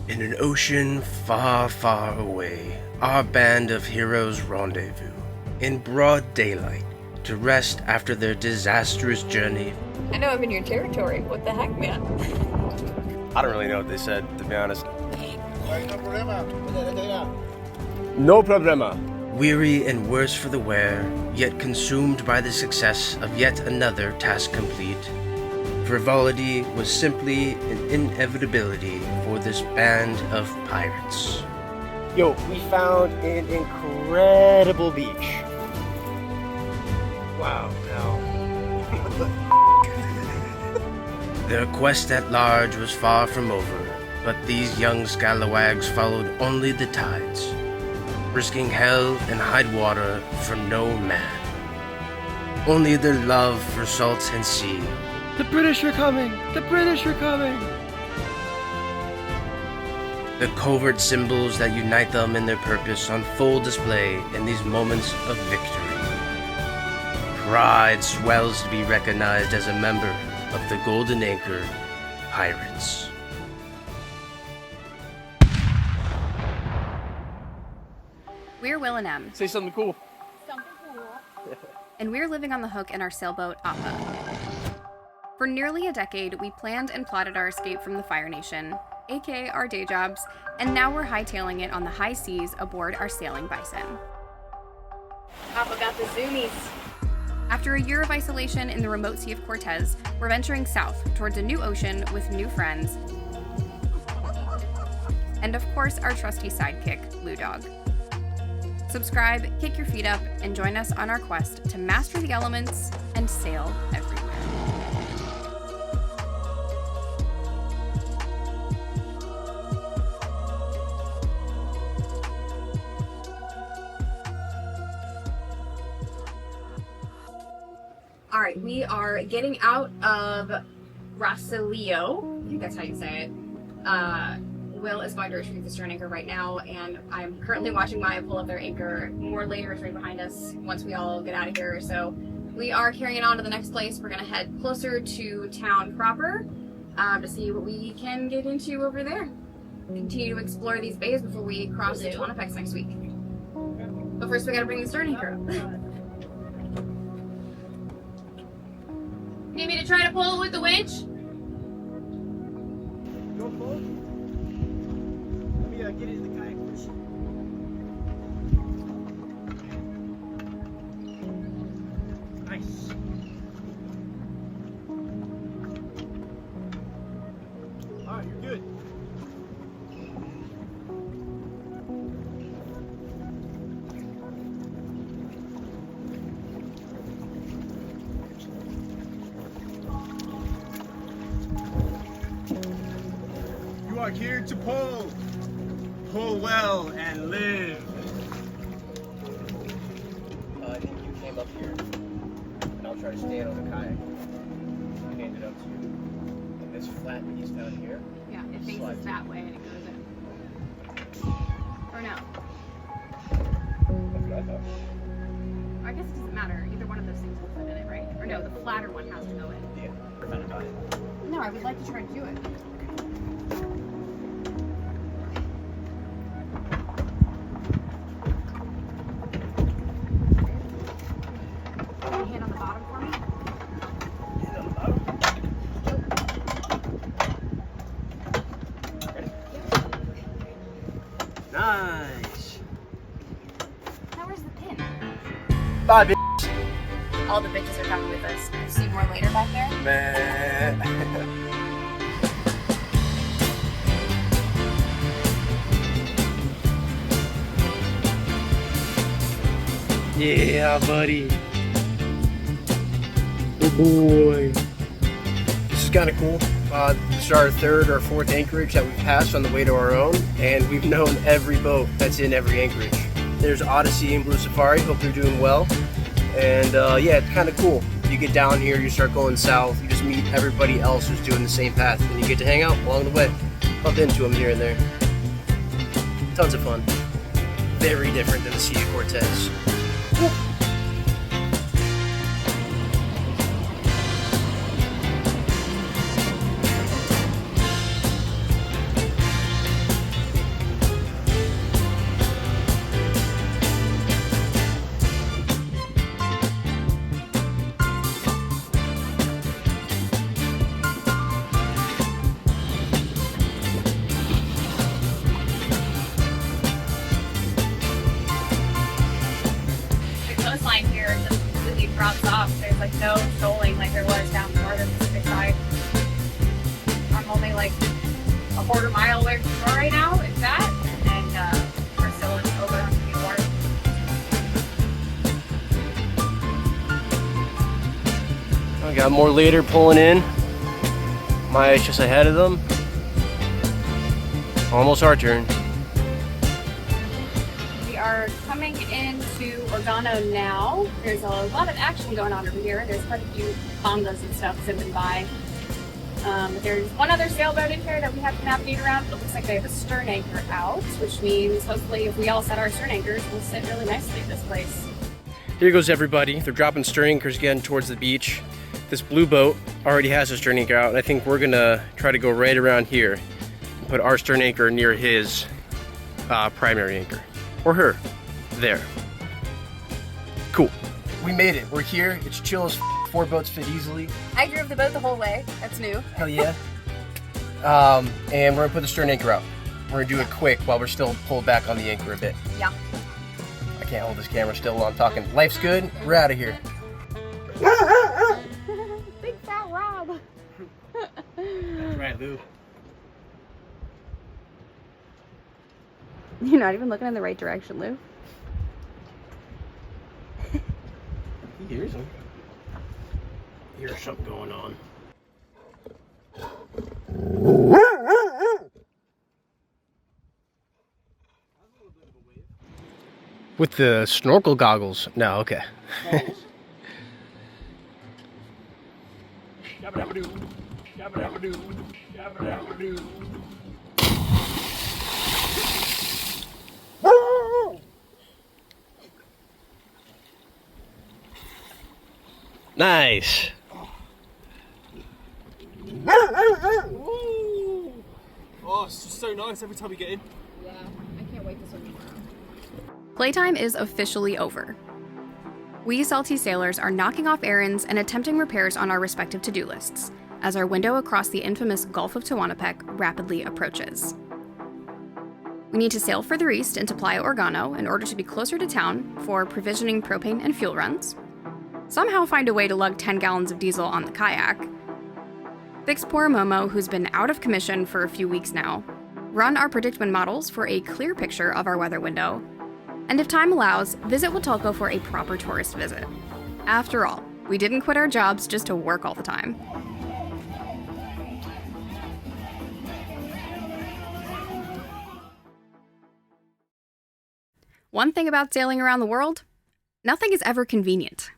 In an ocean far, far away, our band of heroes rendezvous in broad daylight to rest after their disastrous journey. I know I'm in your territory. What the heck, man? I don't really know what they said, to be honest. No problema. Weary and worse for the wear, yet consumed by the success of yet another task complete, frivolity was simply an inevitability for this band of pirates. Yo, we found an incredible beach. Wow, now. Their quest at large was far from over, but these young scalawags followed only the tides, risking hell and high water for no man. Only their love for salt and sea. The British are coming! The British are coming! The covert symbols that unite them in their purpose on full display in these moments of victory. Pride swells to be recognized as a member of the Golden Anchor Pirates. We're Will and Em, Say something cool. and we're living on the hook in our sailboat, Appa. For nearly a decade, we planned and plotted our escape from the Fire Nation, aka our day jobs, and now we're hightailing it on the high seas aboard our sailing bison. Papa got the zoomies. After a year of isolation in the remote Sea of Cortez, we're venturing south towards a new ocean with new friends, and of course our trusty sidekick, Blue Dog. Subscribe, kick your feet up, and join us on our quest to master the elements and sail everywhere. All right, we are getting out of Raselio. I think that's how you say it. Will is going to retrieve the stern anchor right now, and I'm currently watching Maya pull up their anchor. More later is right behind us once we all get out of here. So we are carrying it on to the next place. We're going to head closer to town proper to see what we can get into over there. Continue to explore these bays before we cross to Tonapex next week. But first we got to bring the stern anchor up. Need me to try to pull it with the winch? Your boat? Let me get it in the kayak first. Nice. Alright, you're good. You are here to pull. Pull well and live. I think you came up here, and I'll try to stand on the kayak and hand it up to you. And this flat piece down here. Yeah, it faces Slide. that way and it goes in. Or no. That's what I thought. I guess it doesn't matter. Either one of those things will fit in it, right? Or no, the flatter one has to go in. Yeah, we're kind of tight. No, I would like to try to do it. Can you hand on the bottom for me? Hand on the bottom. Ready? Nice. Now where's the pin? Bye, bitch. All the bitches are coming with us. We'll see more later back there. Man. Yeah, buddy. Oh boy. This is kind of cool. This is our third or fourth anchorage that we've passed on the way to our own, and we've known every boat that's in every anchorage. There's Odyssey and Blue Safari. Hope they're doing well. And yeah, it's kind of cool. You get down here, you start going south, you just meet everybody else who's doing the same path, and you get to hang out along the way. Bump into them here and there. Tons of fun. Very different than the Sea of Cortez. no shoaling like there was down the northern Pacific side. I'm only like a quarter mile away from shore right now, if that, and we're still in over 100 feet of water. I got more later pulling in. Maya's just ahead of them. Almost our turn. We are coming into Organo now. There's a lot of action going on over here. There's quite a few bongos and stuff zipping by. There's one other sailboat in here that we have to navigate around. It looks like they have a stern anchor out, which means hopefully if we all set our stern anchors, we'll sit really nicely at this place. Here goes everybody. They're dropping stern anchors again towards the beach. This blue boat already has a stern anchor out, and I think we're gonna try to go right around here and put our stern anchor near his primary anchor. Or her. There. Cool. We made it. We're here. It's chill as 4 boats fit easily. I drove the boat the whole way. That's new. Hell yeah. And we're gonna put the stern anchor out. We're gonna do it quick while we're still pulled back on the anchor a bit. Yeah. I can't hold this camera still while I'm talking. Life's good. We're out of here. Big fat Rob. That's right, Lou. You're not even looking in the right direction, Lou. He hears him. Here's something going on. With the snorkel goggles. No, okay. Nice. Oh, it's just so nice every time we get in. Yeah, I can't wait to swim tomorrow. Playtime is officially over. We salty sailors are knocking off errands and attempting repairs on our respective to-do lists, as our window across the infamous Gulf of Tehuantepec rapidly approaches. We need to sail further east into Playa Organo in order to be closer to town for provisioning propane and fuel runs, somehow find a way to lug 10 gallons of diesel on the kayak, fix poor Momo, who's been out of commission for a few weeks now, run our predictment models for a clear picture of our weather window, and if time allows, visit Huatulco for a proper tourist visit. After all, we didn't quit our jobs just to work all the time. One thing about sailing around the world, nothing is ever convenient.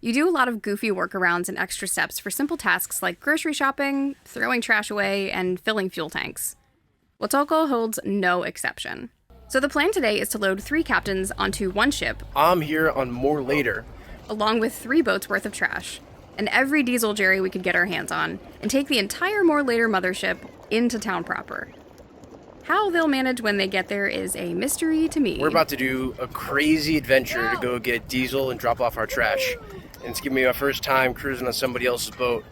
You do a lot of goofy workarounds and extra steps for simple tasks like grocery shopping, throwing trash away, and filling fuel tanks. Huatulco holds no exception. So the plan today is to load 3 captains onto one ship. I'm here on more later. Along with 3 boats worth of trash, and every diesel jerry we could get our hands on, and take the entire more later mothership into town proper. How they'll manage when they get there is a mystery to me. We're about to do a crazy adventure to go get diesel and drop off our trash. And it's gonna be my first time cruising on somebody else's boat,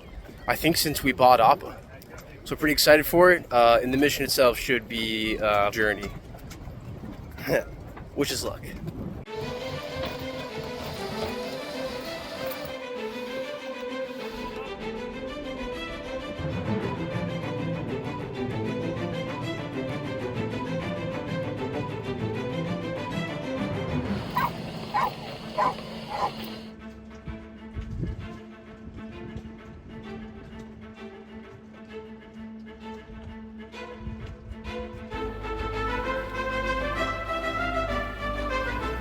I think since we bought Appa. So pretty excited for it, and the mission itself should be a journey. Wish us luck.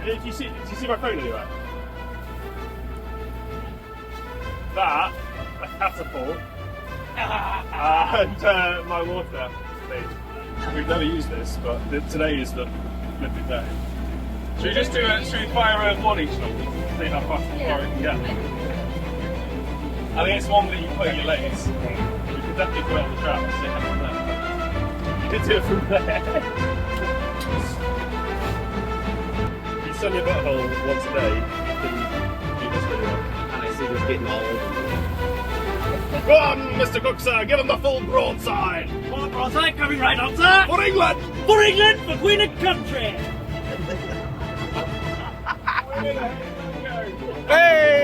Did you see my phone anyway? That, a catapult, and my water thing. We've never used this, but today is the flipping day. Should we just do it? Should we fire a one each of them? See how far we can get. I think it's one that you put in your legs. We could definitely put it on the trap and stick it from there. You could do it from there. On your butthole once a day, you can do this really well. And I see this getting all over. Go on, Mr. Cook, sir, give him the full broadside! Full broadside coming right on, sir! For England! For England, for Queen and Country! Hey!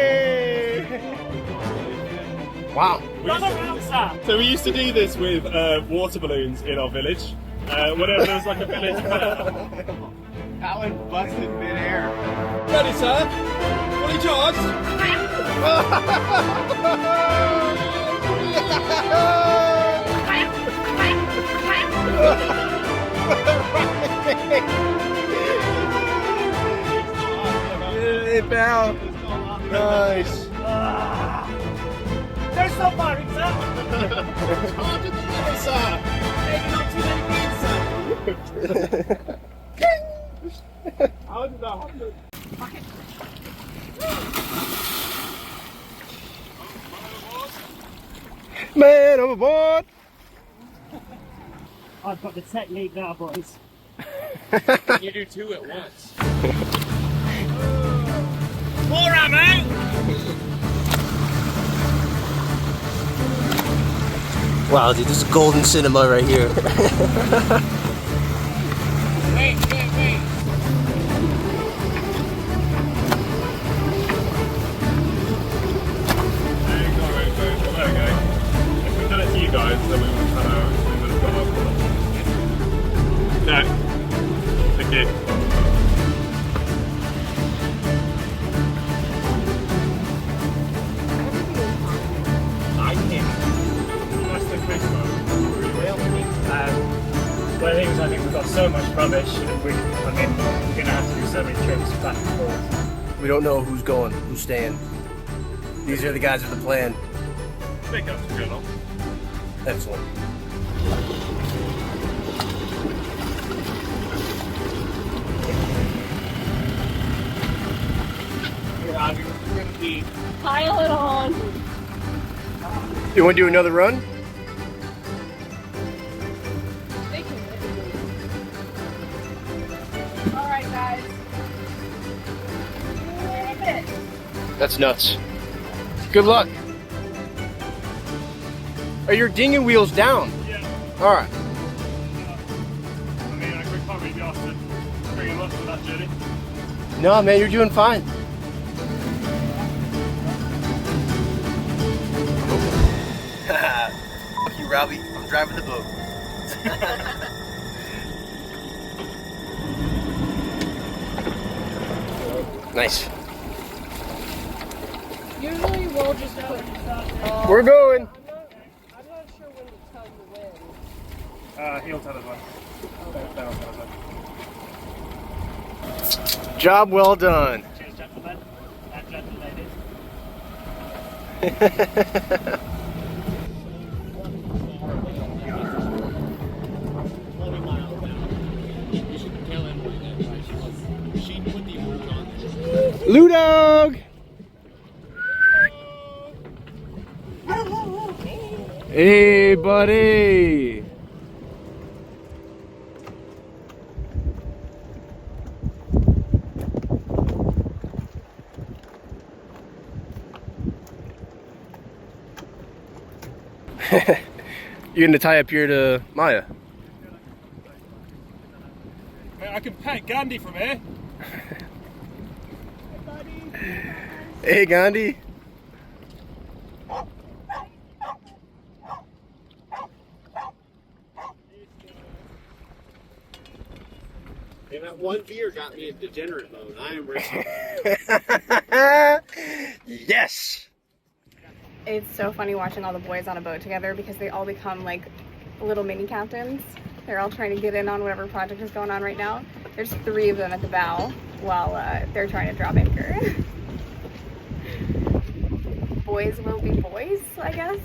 Wow. So we used to do this with water balloons in our village. Whenever there was like a village fair. Alan busted midair. Ready, sir? Fully charged? It fell. Nice. There's so firing, sir. Charge at the middle, sir! Maybe not too many beans, sir. How did that happen? Man overboard. I've got the technique now, boys. You do two at once. More ammo! Wow, dude, this is golden cinema right here. Wait. If we've done it to you guys, then we would have got up. No. Thank you. I think. That's the quick one. One of the things I think we've got so much rubbish, and we're going to have to do so many trips back and forth. We don't know who's going, who's staying. These are the guys with the plan. Big ups for going on. Excellent. We're going to be. Pile it on. You want to do another run? Alright, guys. That's nuts. Good luck. Are your dinghy wheels down? Yeah. Alright. I mean, I could probably be asked to bring him up for that journey. No, man, you're doing fine. Fuck you, Robbie. I'm driving the boat. Nice. Usually we'll just put. We're going. I'm not sure when to tell you when. He'll tell us when. They'll tell us when. Job well done. Cheers, gentlemen and gentle ladies. Ludog! Hey, buddy! You're gonna tie up here to Maya? Mate, I can pet Gandhi from here. Hey, Gandhi. And that one beer got me in degenerate mode. I am ready. Yes! It's so funny watching all the boys on a boat together because they all become like little mini captains. They're all trying to get in on whatever project is going on right now. There's 3 of them at the bow while they're trying to drop anchor. Boys will be boys, I guess.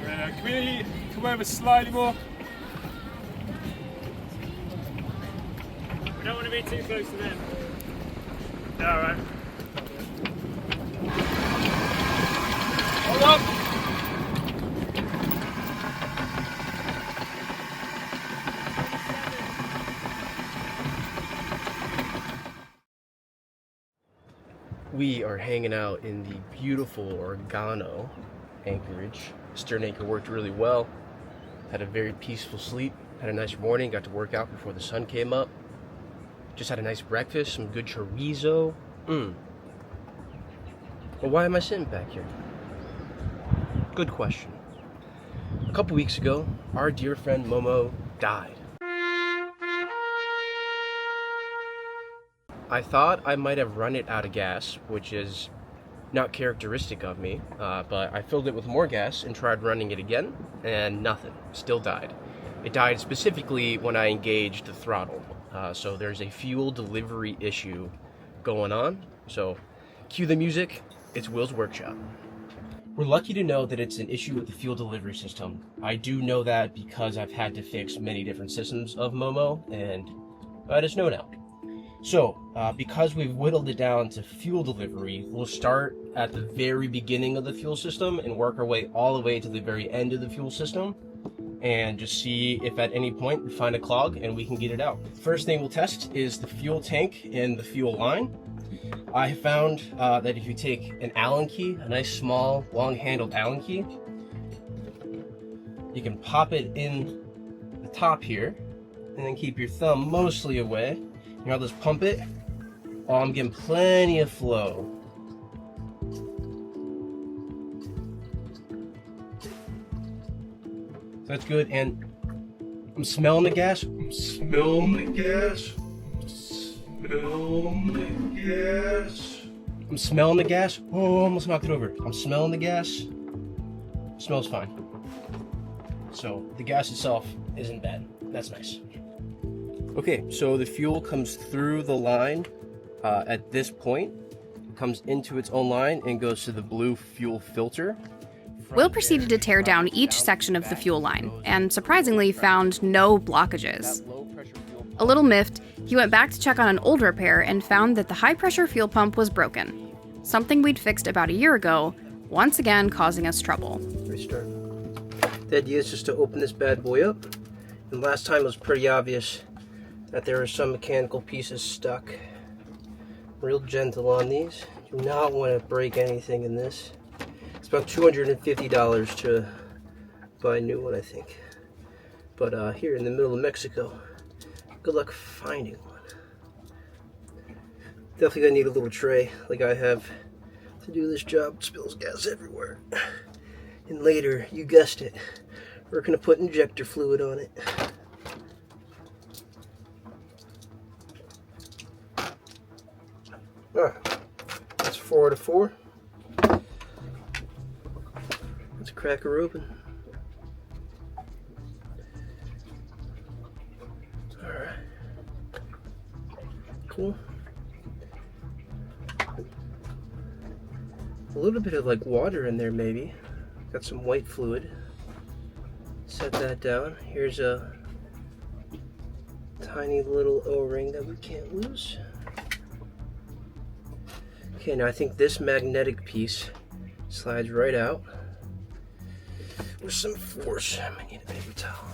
Can we come over slightly more? We don't want to be too close to them. Yeah, alright. Hold up! We are hanging out in the beautiful Oregano anchorage. Stern anchor worked really well. Had a very peaceful sleep. Had a nice morning. Got to work out before the sun came up. Just had a nice breakfast. Some good chorizo. Well, why am I sitting back here? Good question. A couple weeks ago, our dear friend Momo died. I thought I might have run it out of gas, which is not characteristic of me, but I filled it with more gas and tried running it again, and nothing. Still died. It died specifically when I engaged the throttle. So there's a fuel delivery issue going on. So cue the music, it's Will's workshop. We're lucky to know that it's an issue with the fuel delivery system. I do know that because I've had to fix many different systems of Momo, and I just know now. So, because we've whittled it down to fuel delivery, we'll start at the very beginning of the fuel system and work our way all the way to the very end of the fuel system and just see if at any point we find a clog and we can get it out. First thing we'll test is the fuel tank and the fuel line. I have found that if you take an Allen key, a nice small long-handled Allen key, you can pop it in the top here and then keep your thumb mostly away. And I'll just pump it. Oh, I'm getting plenty of flow. So that's good, and I'm smelling the gas. I'm smelling the gas. Smelling the gas. I'm smelling the gas. Oh, almost knocked it over. I'm smelling the gas. Smells fine. So the gas itself isn't bad. That's nice. Okay, so the fuel comes through the line at this point. It comes into its own line and goes to the blue fuel filter. Will proceeded to tear down each section of the fuel line, and surprisingly found no blockages. A little miffed, he went back to check on an old repair and found that the high-pressure fuel pump was broken. Something we'd fixed about a year ago, once again causing us trouble. Restart. The idea is just to open this bad boy up. And last time it was pretty obvious that there are some mechanical pieces stuck. Real gentle on these. Do not want to break anything in this. It's about $250 to buy a new one, I think. But here in the middle of Mexico, good luck finding one. Definitely gonna need a little tray like I have to do this job. It spills gas everywhere. And later, you guessed it, we're gonna put injector fluid on it. Alright, that's 4 out of 4. Let's crack her open. Alright. Cool. A little bit of like water in there maybe. Got some white fluid. Set that down. Here's a tiny little O-ring that we can't lose. Okay, now I think this magnetic piece slides right out with some force. I might need a paper towel.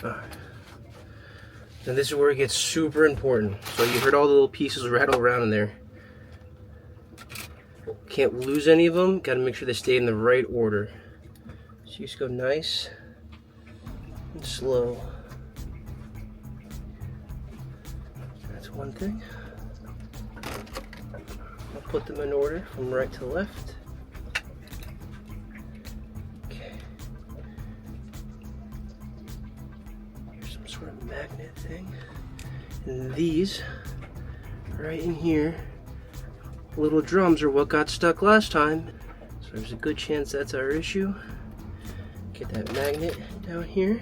Alright. Now this is where it gets super important. So you heard all the little pieces rattle around in there. Can't lose any of them. Got to make sure they stay in the right order. So you just go nice and slow. That's one thing. I'll put them in order from right to left. Okay. Here's some sort of magnet thing. And these, right in here, little drums are what got stuck last time. So there's a good chance that's our issue. Get that magnet down here.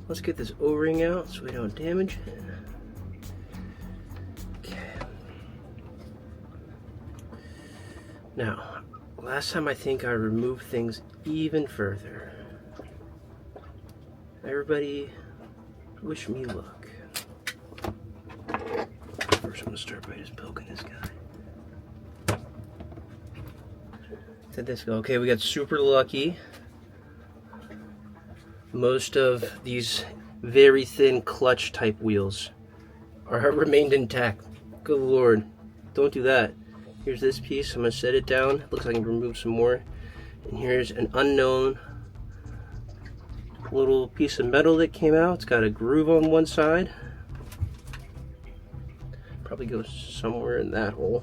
Let's get this O-ring out so we don't damage it. Okay. Now, last time I think I removed things even further. Everybody, wish me luck. First I'm gonna start by just poking this guy. Let this go. Okay, we got super lucky. Most of these very thin clutch type wheels are remained intact. Good Lord, don't do that. Here's this piece. I'm gonna set it down. Looks like I can remove some more. And here's an unknown little piece of metal that came out. It's got a groove on one side. probably go somewhere in that hole.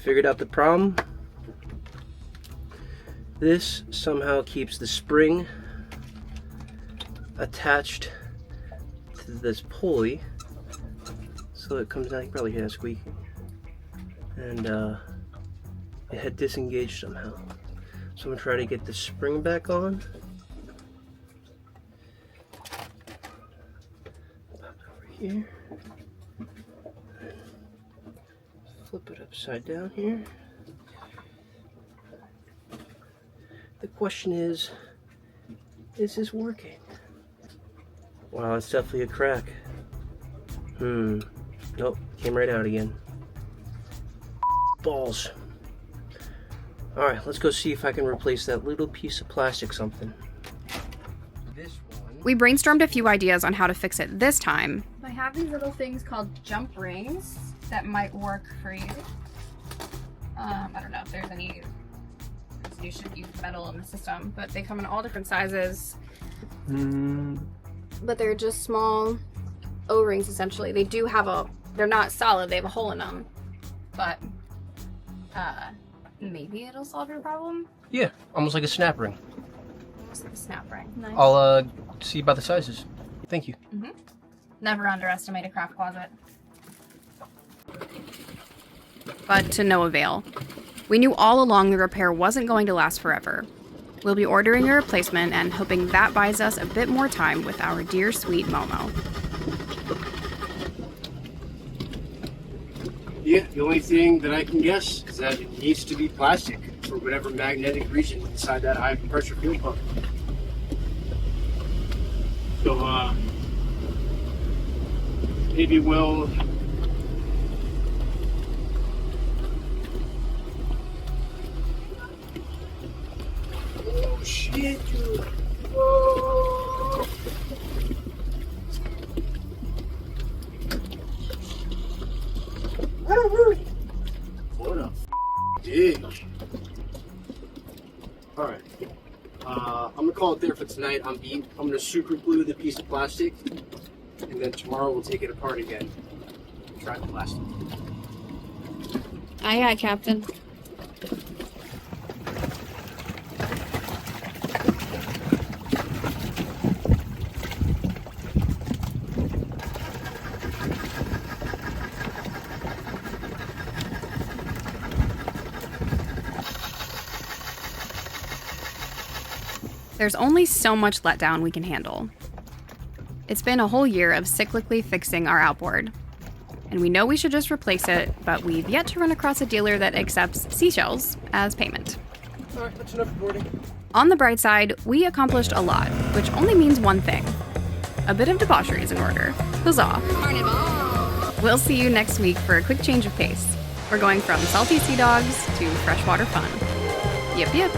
Figured out the problem. This somehow keeps the spring attached to this pulley, so it comes down. You can probably hear that squeaking, and it had disengaged somehow. So I'm gonna try to get the spring back on. Pop it over here. Flip it upside down here. The question is this working? Wow, it's definitely a crack. Nope, came right out again. Balls. Alright, let's go see if I can replace that little piece of plastic something. This one. We brainstormed a few ideas on how to fix it this time. I have these little things called jump rings that might work for you. I don't know if there's any. You should use metal in the system, but they come in all different sizes. But they're just small O-rings essentially. They do have they're not solid, they have a hole in them. But maybe it'll solve your problem. Yeah, almost like a snap ring. Almost like a snap ring. Nice. I'll see about the sizes. Thank you. Never underestimate a craft closet. But to no avail. We knew all along the repair wasn't going to last forever. We'll be ordering a replacement and hoping that buys us a bit more time with our dear sweet Momo. Yeah, the only thing that I can guess is that it needs to be plastic for whatever magnetic region inside that high pressure fuel pump. So, maybe we'll... Oh shit, dude. Whoa. What a dig. Alright. I'm gonna call it there for tonight. I'm gonna super glue the piece of plastic, and then tomorrow we'll take it apart again. Try the plastic. Aye, aye, Captain. There's only so much letdown we can handle. It's been a whole year of cyclically fixing our outboard. And we know we should just replace it, but we've yet to run across a dealer that accepts seashells as payment. Alright, that's enough recording. On the bright side, we accomplished a lot, which only means one thing. A bit of debauchery is in order. Huzzah! We'll see you next week for a quick change of pace. We're going from salty sea dogs to freshwater fun. Yip yip!